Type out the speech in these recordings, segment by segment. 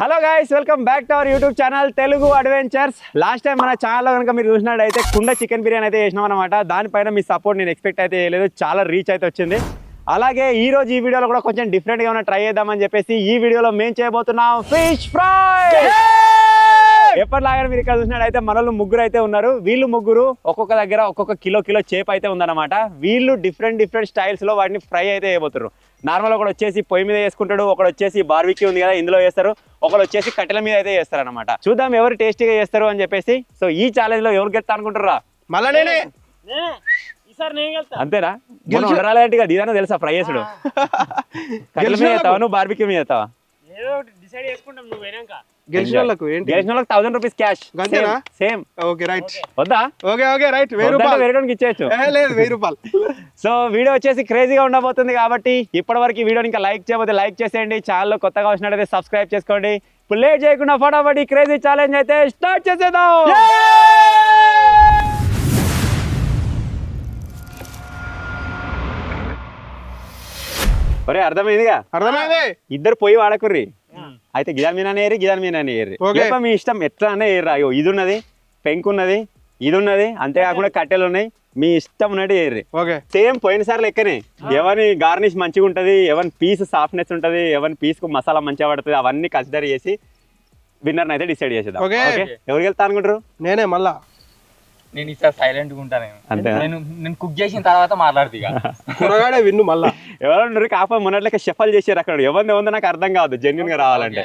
Hello guys, welcome back to our YouTube channel Telugu adventures. Last time మన ఛానల్లో కనుక మీరు చూసినట్టయితే కుండ చికెన్ బిర్యానీ అయితే చేసినాం అనమాట. దానిపైన మీ సపోర్ట్ నేను ఎక్స్పెక్ట్ అయితే చేయలేదు, చాలా రీచ్ అయితే వచ్చింది. అలాగే ఈ రోజు ఈ వీడియోలో కూడా కొంచెం డిఫరెంట్గా ఏమైనా ట్రై చేద్దామని చెప్పేసి ఈ వీడియోలో మేము చేయబోతున్నాం ఫిష్ ఫ్రై. ఎప్పటిలాగా మీరు ఇక్కడ చూసినట్టయితే మనలో ముగ్గురు అయితే ఉన్నారు. వీళ్ళు ముగ్గురు ఒక్కొక్క దగ్గర ఒక్కొక్క కిలో చేప అయితే ఉందన్నమాట. వీళ్ళు డిఫరెంట్ స్టైల్స్ లో వాటిని ఫ్రై అయితే చేయబోతున్నారు. నార్మల్ ఒకడు వచ్చేసి పొయ్యి మీద చేసుకుంటాడు, ఒకడు వచ్చేసి బార్బిక్యూ ఉంది కదా ఇందులో చేస్తారు, ఒకడు వచ్చేసి కట్టెల మీద అయితే చేస్తారు అనమాట. చూద్దాం ఎవరు టేస్టీగా చేస్తారు అని చెప్పేసి. సో ఈ ఛాలెంజ్ లో ఎవరు గెలుస్తా అనుకుంటారా? మళ్ళా నేనే అంతేనా? ఉండరాలంటే ఇదైనా తెలుసా ఫ్రై చేసుడు? కట్టెల మీద చేస్తావా నువ్వు, బార్బిక్యూ మీద చేస్తావా? గెలిచిన వాళ్ళకు 1000 rupees cash. Same. Okay right. వద్దా? Okay right. 1000 రూపాయలు వేరేకి ఇచ్చేయచ్చు. లేదు 1000 రూపాయలు. సో వీడియో వచ్చేసి క్రేజీగా ఉండబోతుంది కాబట్టి ఇప్పటివరకు ఈ వీడియోని ఇంకా లైక్ చేయకపోతే లైక్ చేసేయండి. ఛానల్ కొత్తగా వచ్చినట్టయితే సబ్స్క్రైబ్ చేసుకోండి. ఇప్పుడు లేట్ చేయకుండా ఫటాఫట్ క్రేజీ ఛాలెంజ్ అయితే స్టార్ట్ చేసేద్దాం. ఒరే అర్థమైందిగా? అర్థమైంది. ఇద్దరు పోయి వాడకుర్రి. అయితే గిదాని మీదనే ఏర్రి మీ ఇష్టం ఎట్లా అనే ఏర్రా. అయ్యో ఇది ఉన్నది, పెంకు ఉన్నది, ఇది ఉన్నది, అంతేకాకుండా కట్టెలు ఉన్నాయి, మీ ఇష్టం ఉన్నట్టు ఏర్రి. సేమ్ పోయినసారి లెక్కనే. ఎవరి గార్నిష్ మంచిగా ఉంటది, ఎవరి పీస్ సాఫ్ట్నెస్ ఉంటది, ఎవరి పీస్ కు మసాలా మంచిగా పడుతుంది, అవన్నీ కన్సిడర్ చేసి విన్నర్ అయితే డిసైడ్ చేసేద్దాం. ఎవరికి వెళ్తా అనుకుంటారు? నేనే మళ్ళా. నేను ఈసారి సైలెంట్ గా ఉంటాను. నేను కుక్ చేసిన తర్వాత మాట్లాడుతూ కూరగాడే విన్ను. మళ్ళా ఎవరు కాకపోతే మొన్నట్లకి షఫల్ చేసారు అక్కడ. ఎవరిది నాకు అర్థం కావద్దు జెన్యున్ గా రావాలంటే.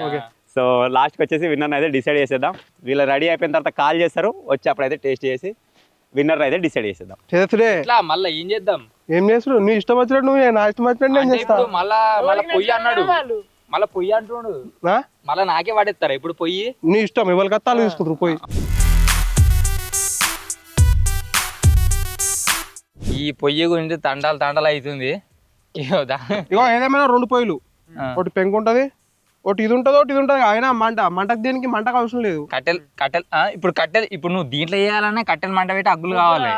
సో లాస్ట్కి వచ్చేసి విన్నర్ అయితే డిసైడ్ చేసేద్దాం. వీళ్ళు రెడీ అయిపోయిన తర్వాత కాల్ చేస్తారు, వచ్చి అప్పుడైతే టేస్ట్ చేసి విన్నర్ అయితే డిసైడ్ చేసేద్దాం. మళ్ళీ ఏం చేద్దాం? ఏం చేస్తాడు? నీ ఇష్టం వచ్చినట్టు నువ్వు, నా ఇష్టం వచ్చినట్టు నేను చేస్తా. మళ్ళా పొయ్యి అన్నాడు, మళ్ళీ పొయ్యి అంటున్నాడు, మళ్ళీ నాకే వాడేస్తారా ఇప్పుడు పొయ్యి? నీ ఇష్టం, ఎవరికి కత్తాలు తీసుకుంటారు పోయి. ఈ పొయ్యి గురించి తండాలు అవుతుంది. ఇగో ఏదేమైనా 2 పొయ్యిలు, ఒకటి పెంకు ఉంటది, ఒకటి ఇది ఉంటది, ఒకటి ఇది ఉంటది. అయినా మంటకు దేనికి మంటకు అవసరం లేదు. కట్టెలు ఇప్పుడు నువ్వు దీంట్లో వేయాలన్నా కట్టెలు మంట పెట్టి అగ్గులు కావాలి.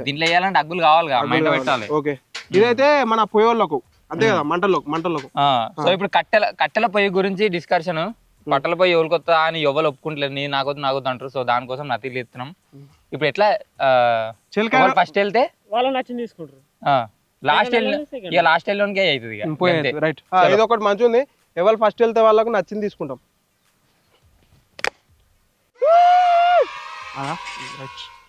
దీంట్లో వేయాలంటే అగ్గులు కావాలి, మంట పెట్టాలి. ఓకే, ఇదైతే మన పొయ్యోళ్ళకు అంతే కదా, మంటలకు. సో ఇప్పుడు కట్టెల పొయ్యి గురించి డిస్కషన్. కట్టెల పొయ్యి ఎవరు కొత్త అని ఎవరు ఒప్పుకుంటలేదు. నీ నాకొద్దు అంటారు. సో దానికోసం నతిలు ఎత్తున్నాం. ఇప్పుడు ఎట్లా ఫస్ట్ వెళ్తే వాళ్ళు నచ్చింది తీసుకుంటారు, లాస్ట్ వెళ్ళడానికి అవుతుంది. రైట్, ఇది ఒకటి మంచిగా ఉంది. ఎవరు ఫస్ట్ వెళ్తే వాళ్ళకు నచ్చింది తీసుకుంటాం.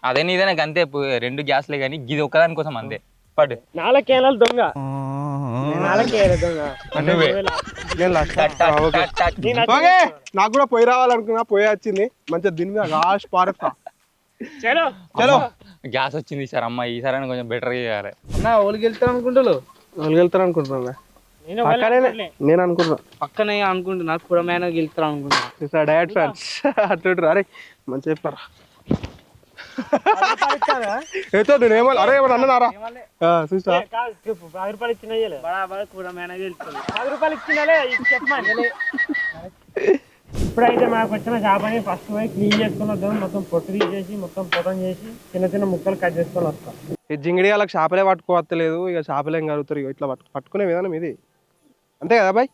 అదే నీదైనా అంతే, 2 గ్యాస్లే కానీ ఇది ఒక్కదాని కోసం అంతే. పడు 4 కేనాలు దొంగ, 4 కేనాలు దొంగ. ఓకే, నాకు కూడా పొయ్యి రావాలనుకున్నా, పొయ్యి వచ్చింది మంచిగా. దీని మీద లాస్ట్ పారేస్తా. చలో గ్యాస్ వచ్చింది సార్. అమ్మ ఈసారి కొంచెం బెటర్ చేయాలి. ఓలికి వెళ్తాను అనుకుంటున్నా. నేను అనుకుంటున్నా పక్కనే అనుకుంటున్నా కూడా మేన గెలుస్తాను అనుకుంటున్నా. డయట్ ఫ్యాన్స్ అట్లా. అరే మంచి చెప్పారా? నేనేమో అరే ఏమన్నా అన్నారా? చూసా 10 రూపాయలు ఇచ్చిన కూడా మేన గెలుస్తుంది. 10 రూపాయలు ఇచ్చినాలే చెప్పమని. ఇప్పుడైతే మనకు వచ్చిన చేపని ఫస్ట్ పోయి క్లీన్ చేసుకుని వద్దాం. మొత్తం పొట్టు తీసేసి మొత్తం పొటం చేసి చిన్న ముక్కలు కట్ చేసుకొని వస్తాం. ఈ జింగిడి వాళ్ళకి చేపలే పట్టుకోవట్లేదు. ఇక చేపలు ఏం కలుగుతారు. ఇట్లా పట్టుకునే విధానం ఇది అంతే కదా బాయ్?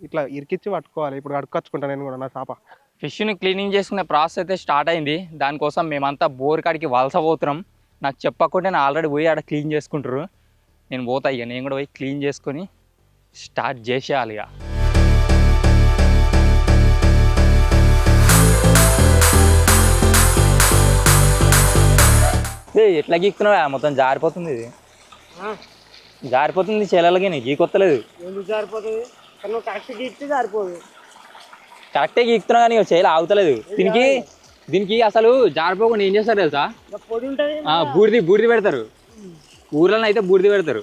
ఇట్లా ఇరికిచ్చి పట్టుకోవాలి. ఇప్పుడు కడుక్కొచ్చుకుంటాను నేను కూడా నా చేప. ఫిష్ని క్లీనింగ్ చేసుకునే ప్రాసెస్ అయితే స్టార్ట్ అయింది. దానికోసం మేమంతా బోర్ కాడికి వలస పోతున్నాం. నాకు చెప్పకుండా నేను ఆల్రెడీ పోయి ఆడ క్లీన్ చేసుకుంటారు. నేను పోతా, ఇక నేను కూడా పోయి క్లీన్ చేసుకొని స్టార్ట్ చేసేయాలి. ఇక ఎట్లా గీక్కున్నావా? మొత్తం జారిపోతుంది. ఇది జారిపోతుంది చెల్లెలకి. నీకు గీకొత్తలేదు. కరెక్టే గీక్కుతున్నావు కానీ చేయలు ఆగుతలేదు. దీనికి అసలు జారిపోకుండా ఏం చేస్తారు తెలుసా? బూడిది పెడతారు. ఊర్లలో అయితే బూడిది పెడతారు.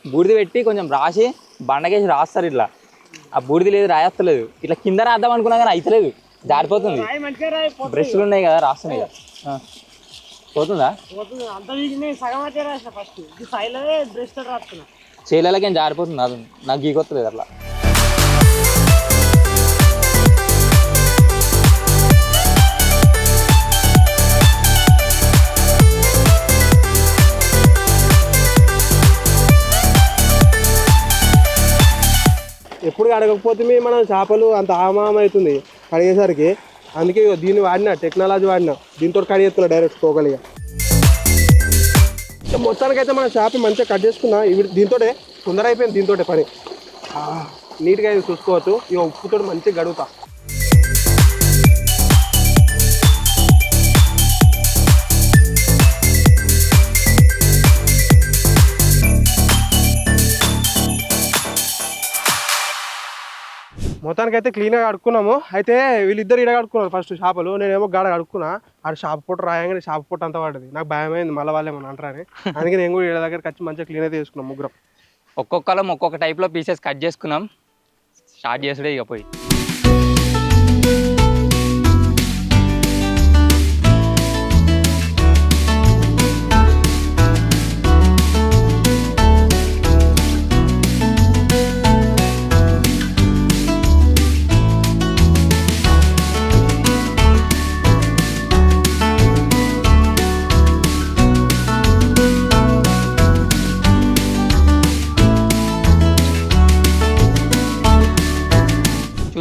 బూడిది పెట్టి కొంచెం రాసి బండకేసి రాస్తారు. ఇట్లా ఆ బూడిది లేదు, రాయేస్తలేదు. ఇట్లా కింద రాద్దాం అనుకున్నా కానీ అయితలేదు, జారిపోతుంది. బ్రష్లు ఉన్నాయి కదా, రాస్తున్నాయి కదా. పోతుందా? చేయలకేం జారిపోతుంది. అది నాకు గీకొత్తలేదు అట్లా. ఎప్పుడు కడగకపోతే మనం చేపలు అంత ఆమామ అవుతుంది కడిగేసరికి. అందుకే ఇగో దీన్ని వాడినా, టెక్నాలజీ వాడినా, దీంతో కడిగేస్తున్నా డైరెక్ట్ తోకలిగా. మొత్తానికైతే మనం చేప మంచిగా కట్ చేసుకున్నా. ఇవి దీంతో తొందర అయిపోయింది, దీంతో పని నీట్గా ఇది చూసుకోవచ్చు. ఇక ఉప్పుతో మంచిగా గడుగుతా. మొత్తానికి అయితే క్లీన్గా కడుక్కున్నాము. అయితే వీళ్ళిద్దరు ఇడ కడుక్కున్నారు ఫస్ట్ చేపలు, నేనేమో గాడ కడుక్కున్నా. ఆడ చేప పొట్ట రాయంగానే చేప పొట్ట అంతా పడ్డది. నాకు భయమైంది మళ్ళీ వాళ్ళు ఏమన్నా అంటారని. అందుకే నేను కూడా ఇడ దగ్గరికి వచ్చి మంచిగా క్లీన్ అయితే చేసుకున్నాం ముగ్గురం. ఒక్కొక్కరం ఒక్కొక్క టైప్లో పీసెస్ కట్ చేసుకున్నాం. స్టార్ట్ చేసుడే ఇక పోయి.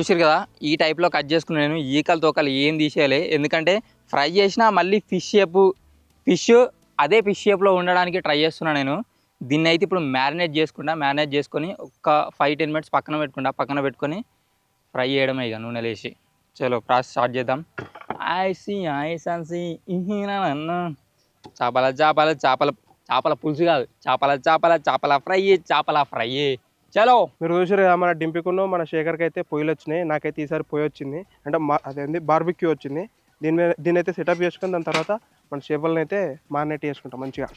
చూసారు కదా, ఈ టైప్లో కట్ చేసుకున్నాను. నేను ఈకలు తోకలు ఏం తీసేయాలి, ఎందుకంటే ఫ్రై చేసినా మళ్ళీ ఫిష్ అదే ఫిష్ షేప్లో ఉండడానికి ట్రై చేస్తున్నాను నేను. దీన్ని అయితే ఇప్పుడు మ్యారినేట్ చేసుకొని ఒక 5-10 మినిట్స్ పక్కన పెట్టుకొని ఫ్రై చేయడమే ఇక నూనె వేసి. చలో ప్రాసెస్ స్టార్ట్ చేద్దాం. చేపల పులుసు కాదు, చేపల ఫ్రై. చలో. మీరు చూసారు కదా, మన డింపికును మన శేఖర్కి అయితే పొయ్యిలు వచ్చినాయి. నాకైతే ఈసారి పొయ్యి వచ్చింది, అంటే అదేంది బార్బిక్యూ వచ్చింది. దీన్ని అయితే సెటప్ చేసుకుని దాని తర్వాత మన చేపలను అయితే మారినేట్ చేసుకుంటాం మంచిగా.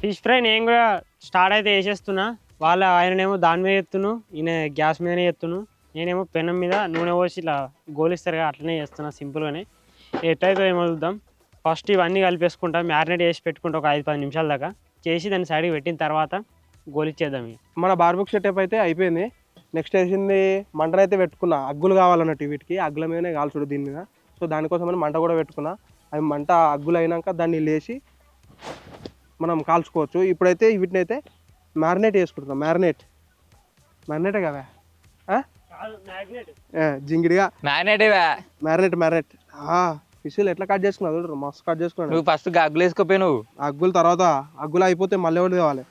ఫిష్ ఫ్రై నేను కూడా స్టార్ట్ అయితే వేసేస్తున్నా. ఆయననేమో దాని మీద ఎత్తును, ఈయన గ్యాస్ మీదనే ఎత్తును. నేనేమో పెనం మీద నూనె పోసి ఇలా గోలిస్తారు కదా, అట్లనే చేస్తున్నా సింపుల్గానే. ఎట్లయితే ఏమో చూద్దాం. ఫస్ట్ ఇవన్నీ కలిపేసుకుంటా, మ్యారినేట్ చేసి పెట్టుకుంటా ఒక 5-10 నిమిషాల దాకా. చేసి దాన్ని సైడ్కి పెట్టిన తర్వాత గోలిచ్చేద్దాం. మన బార్బిక్యూ సెటప్ అయితే అయిపోయింది. నెక్స్ట్ వేసింది మంటనైతే పెట్టుకున్నా. అగ్గులు కావాలన్నట్టు వీటికి, అగ్గుల మీదనే కాల్చుడు దీని మీద. సో దానికోసమని మంట కూడా పెట్టుకున్నా. అవి మంట అగ్గులు అయినాక దాన్ని లేచి మనం కాల్చుకోవచ్చు. ఇప్పుడైతే వీటిని అయితే మ్యారినేట్ చేసుకుంటున్నాం. మ్యారినేటే కదా జింగిడిగా మ్యారినేట్. ఫిష్లు ఎట్లా కట్ చేసుకున్నావు చూడరు, మస్తు కట్ చేసుకున్నాను. నువ్వు ఫస్ట్ అగ్గులు వేసుకోపోయి, నువ్వు అగ్గుల తర్వాత అగ్గులు అయిపోతే మళ్ళీ ఎవరు తేవాలి.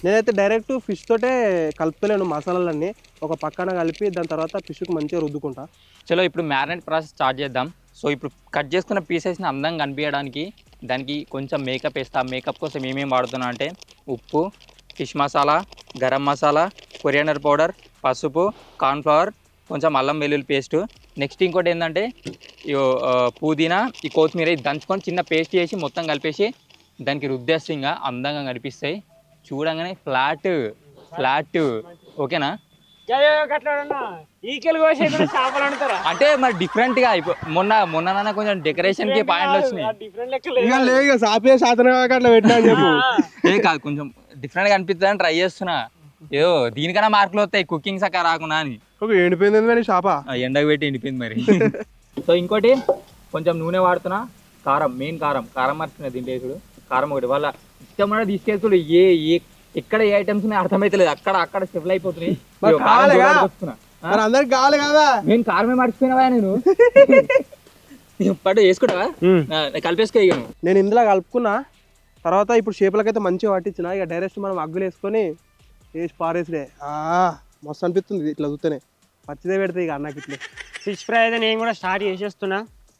నేనైతే డైరెక్ట్ ఫిష్ తోటే కలుపుతలేను మసాలాలన్నీ, ఒక పక్కన కలిపి దాని తర్వాత ఫిష్కి మంచిగా రుద్దుకుంటా. చలో ఇప్పుడు మ్యారినేట్ ప్రాసెస్ స్టార్ట్ చేద్దాం. సో ఇప్పుడు కట్ చేసుకున్న పీసెస్ని అందంగా కనిపించడానికి దానికి కొంచెం మేకప్ వేస్తా. మేకప్ కోసం ఏమేమి వాడుతున్నా అంటే ఉప్పు, fish masala, garam masala, coriander powder, పసుపు, కార్న్ఫ్లవర్, కొంచెం అల్లం వెల్లుల్లి పేస్ట్. నెక్స్ట్ ఇంకోటి ఏంటంటే పుదీనా, ఈ కొత్తిమీర ఇది దంచుకొని చిన్న పేస్ట్ చేసి మొత్తం కలిపేసి దానికి రుద్దేస్తే ఇంకా అందంగా కనిపిస్తాయి. చూడంగానే ఫ్లాట్ ఓకేనా. అంటే మరి డిఫరెంట్గా మొన్న కొంచెం డెకరేషన్కి పాయింట్లు వచ్చినాయి. కాదు, కొంచెం డిఫరెంట్గా అనిపిస్తుంది అని ట్రై చేస్తున్నా. ఏదో దీనికన్నా మార్కులు వస్తాయి కుకింగ్ సక్క రాకుండా అని. ఎండిపోయింది షాప, ఎండకు పెట్టి ఎండిపోయింది మరి. సో ఇంకోటి కొంచెం నూనె వాడుతున్నా. మెయిన్ కారం మర్చిపోయినా దీంట్లో వేసుడు. కారం ఒకటి వాళ్ళ ఇష్టం కూడా తీసుకెళ్తుడు. ఎక్కడ ఏ ఐటమ్స్ అర్థమైతలేదు, అక్కడ స్టెఫ్లు అయిపోతున్నాయి. నేను కారమే మర్చిపోయినావా నేను. పట్టు వేసుకుంటావా, కలిపేసుకో. నేను ఇందులో కలుపుకున్నా తర్వాత ఇప్పుడు షేపులకైతే మంచిగా పట్టించిన. ఇక డైరెక్ట్ మనం అగ్గులు వేసుకొని వేసి పారేసిడే. మస్తు అనిపిస్తుంది ఇట్లా చూస్తేనే, పచ్చిదే పెడితే ఇక అన్నకి ఇట్లా. ఫిష్ ఫ్రై అయితే నేను కూడా స్టార్ట్ చేసేస్తున్నా.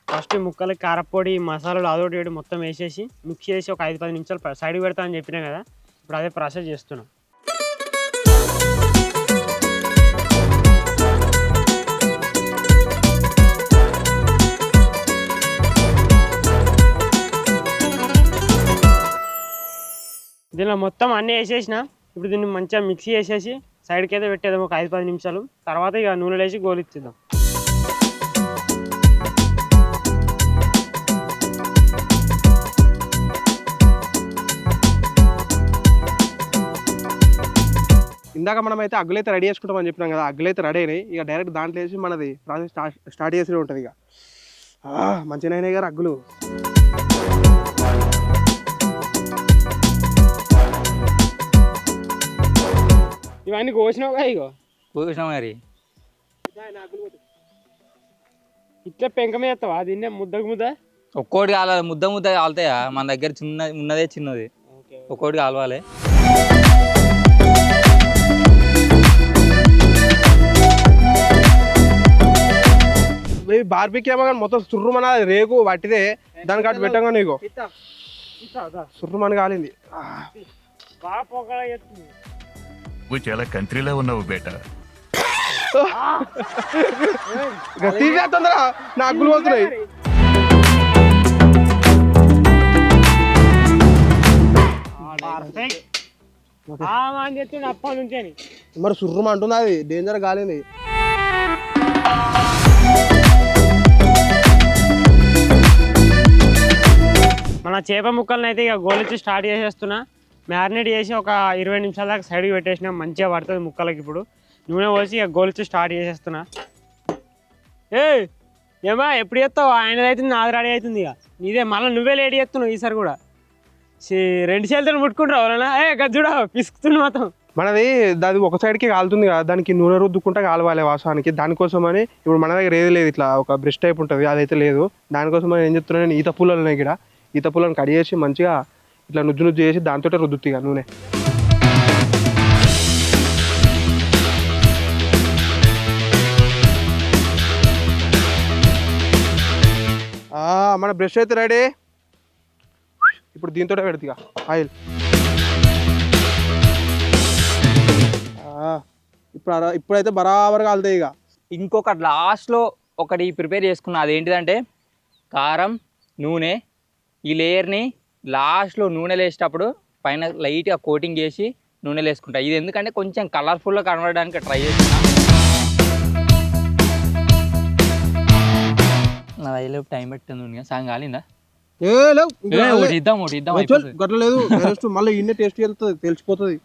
ఫస్ట్ ముక్కలకి కారపొడి, మసాలాలు అదొకటి మొత్తం వేసేసి మిక్స్ చేసి ఒక 5-10 నిమిషాలు సైడ్కి పెడతా అని చెప్పినా కదా. ఇప్పుడు అదే ప్రాసెస్ చేస్తున్నా. దీనిలో మొత్తం అన్నీ వేసేసిన. ఇప్పుడు దీన్ని మంచిగా మిక్సీ వేసేసి సైడ్కి అయితే పెట్టేద్దాం ఒక 5-10 నిమిషాలు. తర్వాత ఇక నూనెలో వేసి గోలిచ్చిద్దాం. ఇందాక మనం అయితే అగ్గులైతే రెడీ చేసుకుంటామని చెప్పినాం కదా, అగ్గులైతే రెడీ అయినాయి. ఇక డైరెక్ట్ దాంట్లో వేసి మనది ప్రాసెస్ స్టార్ట్ చేసి ఉంటుంది. ఇక మంచిగా అయినాయి గారు అగ్గులు. ఇవన్నీ కోసినావుగా ఇగో కూర్చున్నాం మరి ఇట్లా పెంక మీద ఎత్తావా దీన్నే ముద్దకు ముద్ద ఒక్కోటి కావాలి, ముద్ద ముద్ద కాలుతాయా? మన దగ్గర ఉన్నదే చిన్నది, ఒక్కోటి కాలవాలి. బార్బీకి ఏమో కానీ మొత్తం సుర్రుమన రేగు వట్టిదే, దానికి అటు పెట్టంగా నీకు సుర్రుమని కాలింది. బాగా పొగ ఎత్తుంది. నువ్వు చాలా కంట్రీలో ఉన్నావు బేటా. తీసేస్తుందా నా అగ్గులు పోతున్నాయి. అప్పటి నుంచే మరి సుర్రం అంటుంది, అది డేంజర్ కాలింది. మన చేప ముక్కలను అయితే ఇక గోలిచ్చి స్టార్ట్ చేసేస్తున్నా. మ్యారినేట్ చేసి ఒక 20 నిమిషాల దాకా సైడ్కి పెట్టేసినా, మంచిగా పడుతుంది ముక్కలకి. ఇప్పుడు నూనె పోసి ఇక గోలిచ్చి స్టార్ట్ చేసేస్తున్నా. ఏమా ఎప్పుడు చేస్తావు? ఆయనది అవుతుంది, నాది రెడీ అవుతుంది. ఇక నీదే మళ్ళీ నువ్వే లేట్ చేస్తున్నావు ఈసారి కూడా. 2 చేతులు ముట్టుకుంటావు ఎవరన్నా? గజ్జుడ పిసుకుతుంది మొత్తం. మనది అది ఒక సైడ్కి కాలుతుంది కదా, దానికి నూనె రుద్దుకుంటా కాలవాలి వాసానికి. దానికోసమని ఇప్పుడు మన దగ్గర ఏది లేదు, ఇట్లా ఒక బ్రష్ టైప్ ఉంటుంది, అదైతే లేదు. దానికోసం ఏం చెప్తున్నా, నేను ఈత పూలలు ఉన్నాయి ఇక్కడ, ఈత పూలను కడి చేసి మంచిగా ఇట్లా నుజ్జు నుజ్జు చేసి దాంతో రుద్దుతాయి నూనె. మన బ్రష్ అయితే రెడీ. ఇప్పుడు దీంతో పెడతా ఆయిల్. ఇప్పుడైతే బరాబర్ కాలుతాయి. ఇక ఇంకొకటి లాస్ట్లో ఒకటి ప్రిపేర్ చేసుకున్నా, అదేంటిదంటే కారం, నూనె. ఈ లేయర్ని లాస్ట్లో నూనెలు వేసేటప్పుడు పైన లైట్గా కోటింగ్ చేసి నూనెలు వేసుకుంటా. ఇది ఎందుకంటే కొంచెం కలర్ఫుల్గా కనబడడానికి ట్రై చేస్తున్నా. నా దగ్గర టైం పెట్టింది, సగం కాలిందా? గట్ల లేదు, మళ్ళీ ఇన్నే టేస్ట్ వెళ్తుంది, తెలిసిపోతుంది.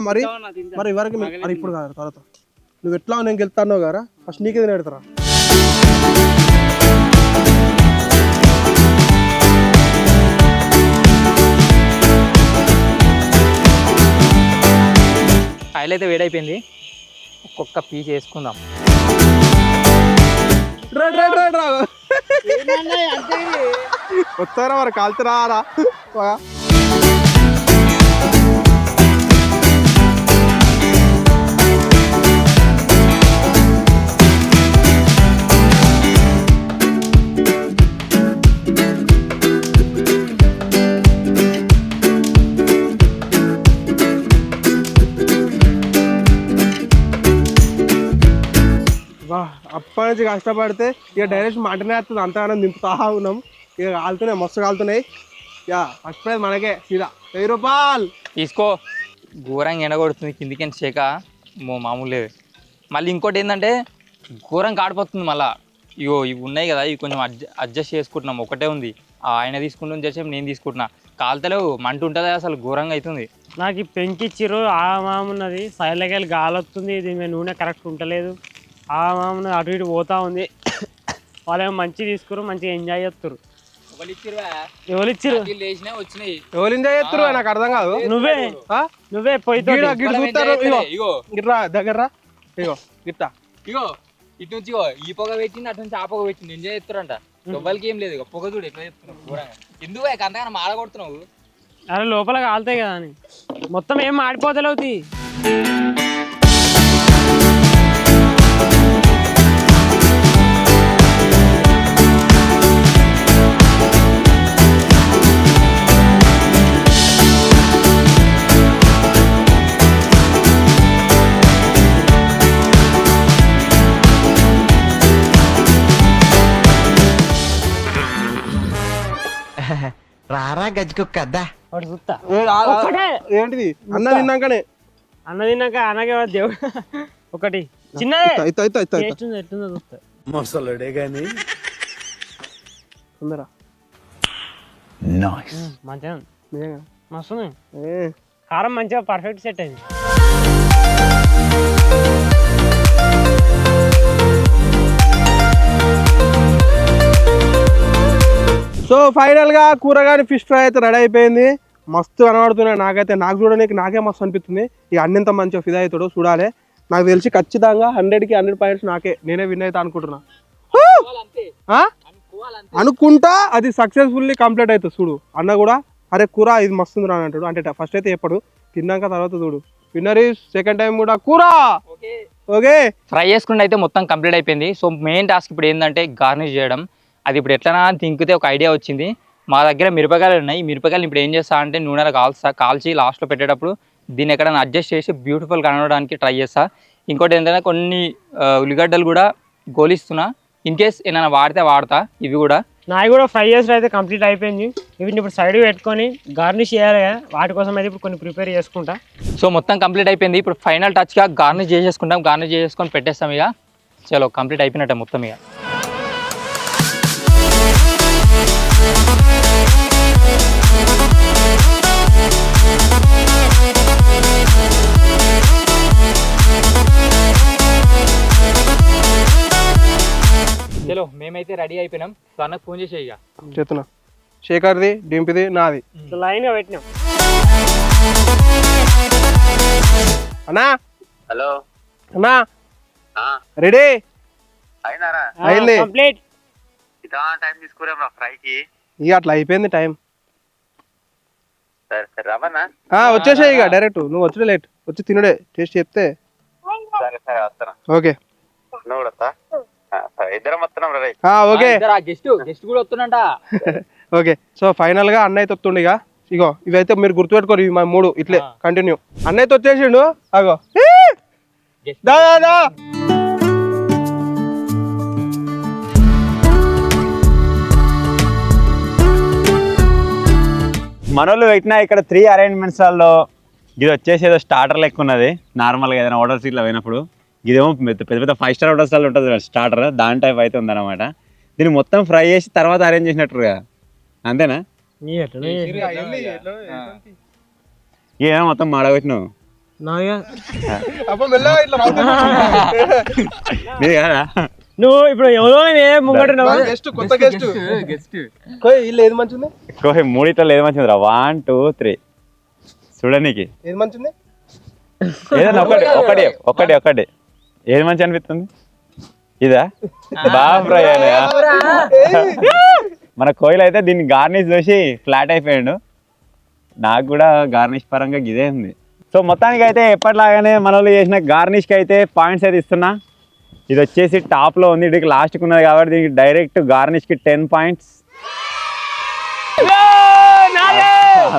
మరి మరి ఎవరికి మరి ఇప్పుడు కాదు, తర్వాత నువ్వు ఎట్లా నేను గెలుతాను కదా, ఫస్ట్ నీకే తినేడతారా. ఆయిల్ అయితే వేడైపోయింది, ఒక్కొక్క పీస్ వేసుకుందాం. వస్తారా మరి కాల్చురారా. అప్పటి నుంచి కష్టపడితే ఇక డైరెక్ట్ మటనే వస్తుంది, అంతగానో దింపుతా ఉన్నాం. ఇక కాలుతున్నాయి, మస్తు కాలుతున్నాయి. ఇక ఫస్ట్ ప్రైజ్ మనకే సీదా 1000 రూపాయలు తీసుకో. ఘోరంగా ఎండగొడుతుంది, కిందికి చేక మామూలు లేదు. మళ్ళీ ఇంకోటి ఏంటంటే ఘోరంగా కాడిపోతుంది మళ్ళీ. ఇగో ఇవి ఉన్నాయి కదా, ఇవి కొంచెం అడ్జస్ట్ చేసుకుంటున్నాం. ఒకటే ఉంది, ఆయన తీసుకుంటాం చేసే నేను తీసుకుంటున్నా. కాలుతలేవు, మంట ఉంటుంది అసలు, ఘోరంగా అవుతుంది. నాకు ఈ పెంకిచ్చిర్రు, ఆ మామున్నది సైడ్లకి వెళ్ళి గాలి వస్తుంది, దీని మీద నూనె కరెక్ట్ ఉంటలేదు. ఆ మామూలు అటు ఇటు పోతా ఉంది. వాళ్ళేమో మంచిగా తీసుకురు, మంచిగా ఎంజాయ్ చేస్తారు. ఎవరు ఇచ్చిర్రు? ఎవరు ఎంజాయ్ చేస్తారు నాకు అర్థం కాదు. నువ్వే పోయితో గిట్రా దగ్గర ఇగో గిట్ట ఇగో ఇటు నుంచి ఈ పొగ పెట్టింది, అటు నుంచి ఆ పొగ పెట్టింది, ఎంజాయ్ చేస్తారంట. ఎవరికి ఏం లేదు, పొగ చూడు ఎట్లా చెప్తున్నావు. ఎందుకు అంతగానో మాడ కొడుతున్నావు? అరే లోపల కాలుతాయి కదా అని మొత్తం ఏం మాడిపోతలేవుతాయి. రారా గజ్జుకొక్కద్దా వాడు చూస్తా ఏంటిది అన్న తిన్నాకనే, అన్న తిన్నాక అనగే దేవుడు ఒకటి చిన్నదే ఎట్లుందో చూస్తా. మసలుడే గాని మంచిగా మస్తు కారం మంచిగా పర్ఫెక్ట్ సెట్ అయింది. సో ఫైనల్గా కూర కానీ ఫిష్ ఫ్రై అయితే రెడీ అయిపోయింది. మస్తు కనబడుతున్నాయి నాకైతే. నాకు చూడడానికి నాకే మస్తు అనిపిస్తుంది. ఇక అన్నింత మంచిగా ఫిదా అవుతాడో చూడాలి. నాకు తెలిసి ఖచ్చితంగా 100కి 100 పాయింట్స్ నాకే, నేనే విన్ అవుతా అనుకుంటున్నా. అనుకుంటా అది సక్సెస్ఫుల్లీ కంప్లీట్ అవుతుంది. చూడు అన్న కూడా అరే కూర ఇది మస్తుంది రా అంటాడు. అంటే ఫస్ట్ అయితే ఎప్పుడు తిన్నాక తర్వాత చూడు విన్నర్ ఈజ్ సెకండ్ టైం కూడా కూర. ఓకే ఫ్రై చేసుకుంటే అయితే మొత్తం కంప్లీట్ అయిపోయింది. సో మెయిన్ టాస్క్ ఇప్పుడు ఏంటంటే గార్నిష్ చేయడం. అది ఇప్పుడు ఎట్లా తింకితే ఒక ఐడియా వచ్చింది. మా దగ్గర మిరపకాయలు ఉన్నాయి. ఈ మిరపకాయలు ఇప్పుడు ఏం చేస్తా అంటే నూనెలో కాల్చి లాస్ట్లో పెట్టేటప్పుడు దీన్ని ఎక్కడైనా అడ్జస్ట్ చేసి బ్యూటిఫుల్ కనడానికి ట్రై చేస్తా. ఇంకోటి ఏంటంటే కొన్ని ఉల్లిగడ్డలు కూడా గోలిస్తున్నా. ఇన్ కేస్ ఏమైనా వాడతా ఇవి కూడా. నాయి కూడా ఫ్రై చేసి అయితే కంప్లీట్ అయిపోయింది. వీటిని ఇప్పుడు సైడ్ పెట్టుకొని గార్నిష్ చేయాలి కదా, వాటి కోసం అయితే ఇప్పుడు కొన్ని ప్రిపేర్ చేసుకుంటా. సో మొత్తం కంప్లీట్ అయిపోయింది. ఇప్పుడు ఫైనల్ టచ్గా గార్నిష్ చేసేసుకుంటాం. గార్నిష్ చేసేసుకొని పెట్టేస్తాం. ఇక చలో కంప్లీట్ అయిపోయినట్టే మొత్తం. ఇక చలో మేమైతే రెడీ అయిపోయినాం. సో అన్నకు ఫోన్ చేసే ఇక చెప్తున్నా. శేఖర్ది, డింపిది, నాది. లైన్గా పెట్టినాం. అన్నా హలో అన్నా రెడీ అయింది. కంప్లీట్. టైం తీసుకురా ఫ్రైకి. ఇక అట్లా అయిపోయింది టైం. సరే సరే రమ్మన్నా. వచ్చేసాయి ఇక డైరెక్ట్. నువ్వు వచ్చే లేట్ వచ్చి తినుడే టేస్ట్ చెప్తే. సరే సరే వస్తాను. ఓకే నువ్వు కూడా వస్తా. ఇద్దరం వస్తున్నాం రే. ఓకే గెస్ట్ కూడా వస్తున్నంట. ఓకే సో ఫైనల్ గా అన్నయ్య వస్తుండే. ఇక ఇగో ఇవైతే మీరు గుర్తుపెట్టుకోరు. ఇవి మా 3 ఇట్లే కంటిన్యూ. అన్నయ్యతో వచ్చేసిండు. అగో దాదా మనోళ్ళు పెట్టిన ఇక్కడ 3 అరేంజ్మెంట్స్లలో ఇది వచ్చేసి ఏదో స్టార్టర్ లెక్క ఉన్నది. నార్మల్గా ఏదైనా హోటల్స్ ఇట్లా పోయినప్పుడు ఇదేమో పెద్ద పెద్ద 5 స్టార్ హోటల్స్లో ఉంటుంది స్టార్టర్. దాని టైప్ అయితే ఉందన్నమాట. దీన్ని మొత్తం ఫ్రై చేసి తర్వాత అరేంజ్ చేసినట్టుగా అంతేనా? ఏమో మొత్తం మాడగొట్టినావు నీది కాదా? నువ్వు ఇప్పుడు ఎవరో కొత్త గెస్ట్ వీళ్ళు ఏది మంచిది? మూడిట్లో ఏది మంచిది రా? 1 2 3 చూడనీకి ఏది మంచిది? ఏదన్నా ఒకటి ఏది మంచి అనిపిస్తుంది? ఇదా బాగా ఫ్రై అయినా. మన కోయిల్ అయితే దీన్ని గార్నిష్ చూసి ఫ్లాట్ అయిపోయాడు. నాకు కూడా గార్నిష్ పరంగా ఇదే ఉంది. సో మొత్తానికి అయితే ఎప్పటిలాగానే మన వాళ్ళు చేసిన గార్నిష్కి అయితే పాయింట్స్ అయితే ఇస్తున్నా. ఇది వచ్చేసి టాప్లో ఉంది. దీనికి లాస్ట్కి ఉన్నది కాబట్టి దీనికి డైరెక్ట్ గార్నిష్కి 10 పాయింట్స్.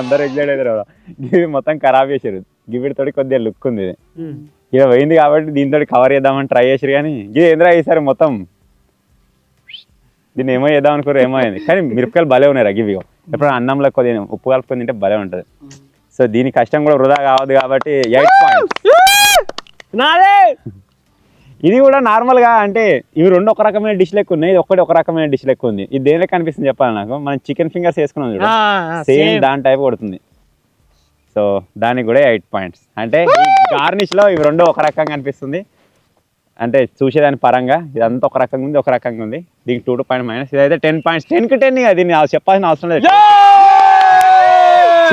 అందరు ఎగ్జైట్ అవుతారు. ఇది మొత్తం ఖరాబ్ చేసారు. గివిడితోటి కొద్దిగా లుక్ ఉంది. ఇది ఇక పోయింది కాబట్టి దీంతో కవర్ చేద్దామని ట్రై చేసారు. కానీ ఇది ఏంద్రా ఈసారి మొత్తం దీన్ని ఏమో చేద్దాం అనుకోరు. ఏమో అయింది. కానీ మిరపకాయలు భలే ఉన్నాయి రా. గివి ఎప్పుడు అన్నంలో కొద్దిగా ఉప్పు కలుపుకొని తింటే భలే ఉంటుంది. సో దీని కష్టం కూడా వృధా కావద్దు కాబట్టి 8 పాయింట్స్. ఇది కూడా నార్మల్గా అంటే ఇవి 2 ఒక రకమైన డిష్ లెక్క ఉన్నాయి. ఇది ఒక రకమైన డిష్ లెక్క ఉంది. ఇది దేని లెక్క అనిపిస్తుంది చెప్పాలి నాకు. మనం చికెన్ ఫింగర్స్ వేసుకున్నాం చూడ, సేమ్ దాని టైప్ కొడుతుంది. సో దానికి కూడా 8 పాయింట్స్. అంటే ఈ గార్నిష్లో ఇవి 2 ఒక రకంగా అనిపిస్తుంది. అంటే చూసేదాని పరంగా ఇదంతా ఒక రకంగా ఉంది, ఒక రకంగా ఉంది. దీనికి 2 పాయింట్ మైనస్. ఇదైతే 10 పాయింట్స్. 10కి 10 దీన్ని చెప్పాల్సిన అవసరం లేదు.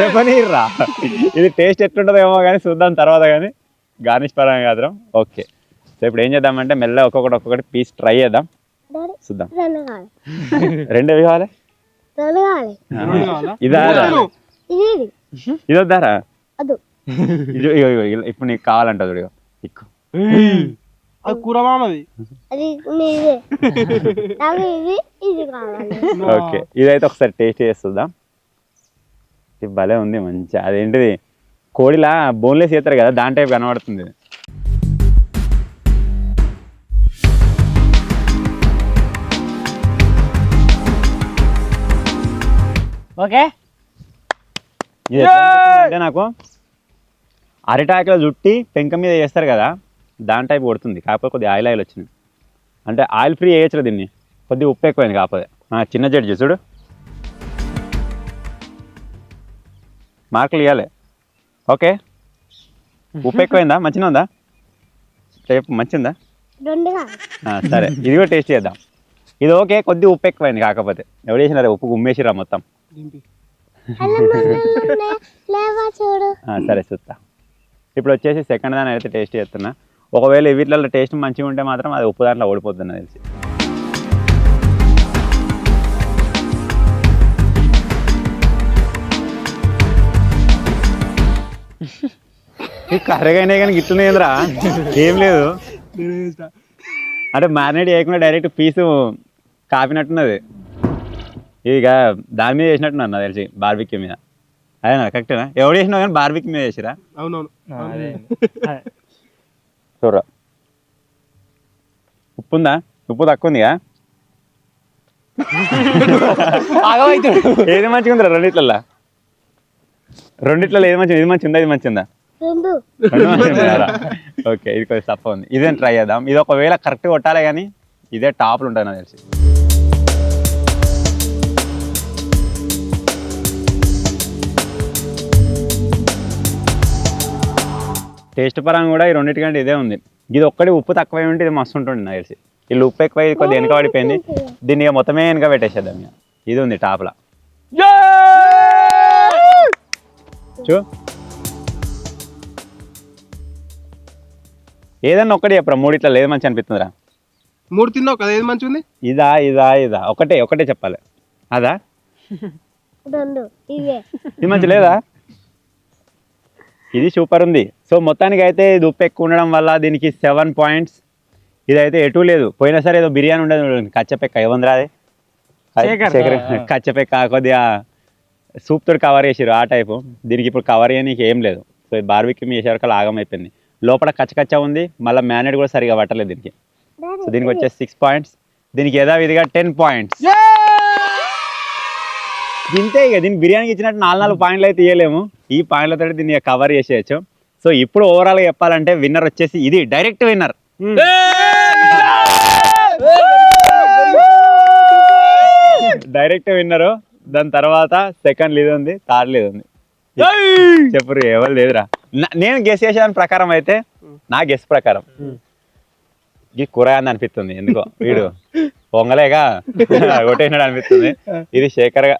చెప్పనీర్రా. ఇది టేస్ట్ ఎట్లుంటుందో ఏమో కానీ చూద్దాం తర్వాత. కానీ గార్నిష్ పరంగా కాదు. ఓకే సో ఇప్పుడు ఏం చేద్దామంటే మెల్లగా ఒక్కొక్కటి పీస్ ట్రై చేద్దాం. చూద్దాం. 2 కావాలి. ఇదా ఇది వద్దారా? ఇప్పుడు నీకు కావాలంటది ఎక్కువ. అది కూర మామది. ఓకే ఇదైతే ఒకసారి టేస్ట్ చేస్తుందాం. ఇది భలే ఉంది మంచిగా. అదేంటిది కోడిలా బోన్లెస్ చేస్తారు కదా, దాని టైప్ కనబడుతుంది. ఓకే అంటే నాకు అరిటాకులో చుట్టి పెంక మీద చేస్తారు కదా, దాని టైప్ కొడుతుంది. కాకపోతే కొద్దిగా ఆయిల్ వచ్చింది. అంటే ఆయిల్ ఫ్రీ వేయచ్చు దీన్ని. కొద్దిగా ఉప్పు ఎక్కువైంది. కాకపోతే చిన్న జడ్జి చూడు మార్కులు ఇవ్వాలి. ఓకే ఉప్పు ఎక్కువైందా మంచిగా ఉందా రేపు మంచిగా సరే ఇది కూడా టేస్ట్ చేద్దాం ఇది ఓకే కొద్ది ఉప్పు ఎక్కువైంది కాకపోతే ఎవరు చేసినారే ఉప్పు గుమ్మేసిరా మొత్తం సరే చూస్తా ఇప్పుడు వచ్చేసి సెకండ్ దాని అయితే టేస్ట్ చేస్తున్నా ఒకవేళ వీటిలో టేస్ట్ మంచిగా ఉంటే మాత్రం అది ఉప్పు దాంట్లో ఓడిపోతుంది తెలిసి కర్రగా అయినా కానీ గిట్లనేంద్రా ఏం లేదు అంటే మ్యారినేట్ చేయకుండా డైరెక్ట్ పీసు కాపినట్టున్నది ఇక దాని మీద చేసినట్టున్నారు నాకు తెలిసి బార్బిక్యూ మీద అదేనా కరెక్టేనా ఎవరు చేసినావు కానీ బార్బిక్యూ మీద చేసిరా అవునవును చూడరా ఉప్పు ఉందా ఉప్పు తక్కువ ఉందిగా ఏది మంచిగా ఉందిరా రెండిట్లలో ఏది మంచిగా ఇది మంచి ఉందా ఇది మంచి ఉందా ఓకే ఇది కొంచెం తప్ప ఉంది ఇదేం ట్రై చేద్దాం ఇది ఒకవేళ కరెక్ట్ కొట్టాలి కానీ ఇదే టాప్లు ఉంటుంది నాకు తెలిసి టేస్ట్ పరంగా కూడా ఈ రెండింటికంటే ఇదే ఉంది ఇది ఒక్కటి ఉప్పు తక్కువై ఉంటే ఇది మస్తు ఉంటుంది నాకు తెలిసి వీళ్ళు ఉప్పు ఎక్కువ కొద్దిగా వెనక పడిపోయింది దీన్ని ఇక మొత్తమే వెనక పెట్టేసేద్దాం ఇక ఇది ఉంది టాప్లా చూ ఏదన్నా ఒక్కటి చెప్పరా మూడిట్లా లేదు మంచి అనిపిస్తుందిరా 3 తిన్నావు కదా ఏది మంచి ఉంది ఇదా ఒకటే చెప్పాలి అదా ఇది మంచి లేదా ఇది సూపర్ ఉంది సో మొత్తానికి అయితే ఇది ఉప్పు ఎక్కువ ఉండడం వల్ల దీనికి 7 పాయింట్స్ ఇదైతే ఎటు లేదు పోయినా సరే ఏదో బిర్యానీ ఉండదు కచ్చపెక్క ఏముందిరా అది కచ్చపెక్క కొద్దిగా సూప్ తోటి కవర్ చేసారు ఆ టైపు దీనికి ఇప్పుడు కవర్ చేయడానికి ఏం లేదు సో బార్బిక్యూ చేసేవరకు ఆగం అయిపోయింది లోపల కచ్చ ఉంది మళ్ళీ మ్యారినేట్ కూడా సరిగా పట్టలేదు దీనికి సో దీనికి వచ్చేసి 6 పాయింట్స్ దీనికి యథావిధిగా 10 పాయింట్స్ ఇంతే ఇక దీనికి బిర్యానీకి ఇచ్చినట్టు 4 పాయింట్లు అయితే ఇవ్వలేము ఈ పాయింట్లతో దీన్ని కవర్ చేసేయచ్చు సో ఇప్పుడు ఓవరాల్గా చెప్పాలంటే విన్నర్ వచ్చేసి ఇది డైరెక్ట్ విన్నర్ దాని తర్వాత సెకండ్ ఇది ఉంది థర్డ్ ఇది ఉంది చెప్పరు ఎవరు లేదురా నేను గెస్ చేసేదాని ప్రకారం అయితే నా గెస్ ప్రకారం ఇది కూరగాయని అనిపిస్తుంది ఎందుకో వీడు పొంగలేగా కొట్టేసినాడు అనిపిస్తుంది ఇది శేఖర్గా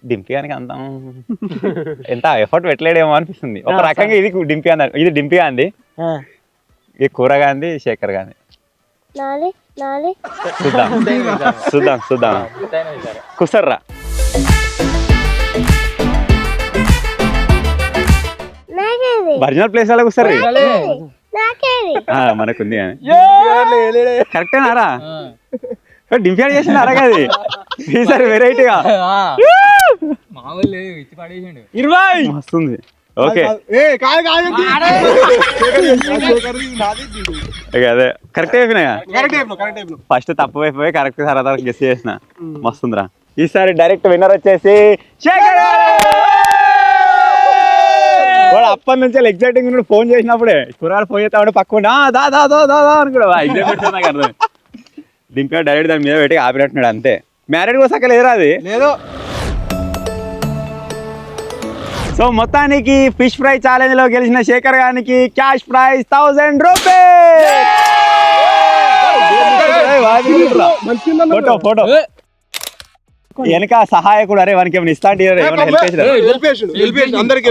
డింపియానికి అంత ఎంత ఎఫర్ట్ పెట్టలేడేమో అనిపిస్తుంది ఒక రకంగా ఇది డింపియా అంది ఇది కూరగా అంది శేఖర్ గాంధీ చూద్దాం కుసర్రా ఒరిజినల్ ప్లేస్ అలా కుసర్రీ మనకుంది కరెక్టేనారా డింపియాడ్ చేసినారా అది ఈసారి వెరైటీగా వస్తుంది ఓకే అదే కరెక్ట్ అయిపోయినా ఫస్ట్ తప్పు అయిపోయి కరెక్ట్ తర్వాత గెస్ చేసిన మస్తుందిరా ఈసారి డైరెక్ట్ విన్నర్ వచ్చేసి శేఖర్ వాడు అప్పటి నుంచి ఎగ్జైటింగ్ ఉన్నాడు ఫోన్ చేసినప్పుడే కుర్రాడు ఫోన్ చేస్తాడు పక్కన దా అని కూడా ఎగ్జైట్ నాకు అర్థం దింపా డైరెక్ట్ దాని మీద పెట్టి ఆపినట్టున్నాడు అంతే మ్యారేడ్ కూడా సక్క లేదురా అది లేదు సో మొత్తానికి ఫిష్ ఫ్రై ఛాలెంజ్ లో గెలిచిన శేఖర్ గారికి క్యాష్ ప్రైజ్ 1000 రూపీస్ ఫోటో వెనక సహాయకుడు అరే వానికి ఏమైనా ఇస్తా అంటే హెల్ప్ చేసినారు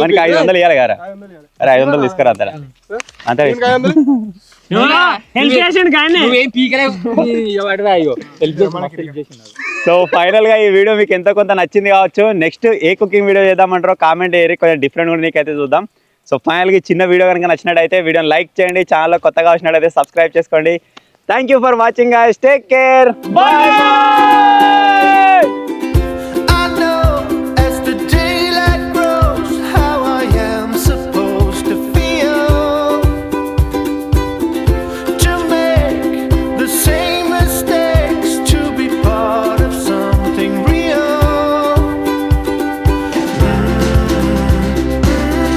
వానికి 500 ఇవ్వాలి కదా అరే 500 తీసుకురా అంతే సో ఫైనల్ గా ఈ వీడియో మీకు ఎంతో కొంత నచ్చింది కావచ్చు నెక్స్ట్ ఏ కుకింగ్ వీడియో చేద్దామంటారో కామెంట్ చేయరు కొంచెం డిఫరెంట్ కూడా నీకైతే చూద్దాం సో ఫైనల్ గా చిన్న వీడియో కనుక నచ్చినట్టయితే వీడియోని లైక్ చేయండి ఛానల్ కొత్తగా వచ్చినట్టయితే సబ్స్క్రైబ్ చేసుకోండి thank you for watching guys take care bye by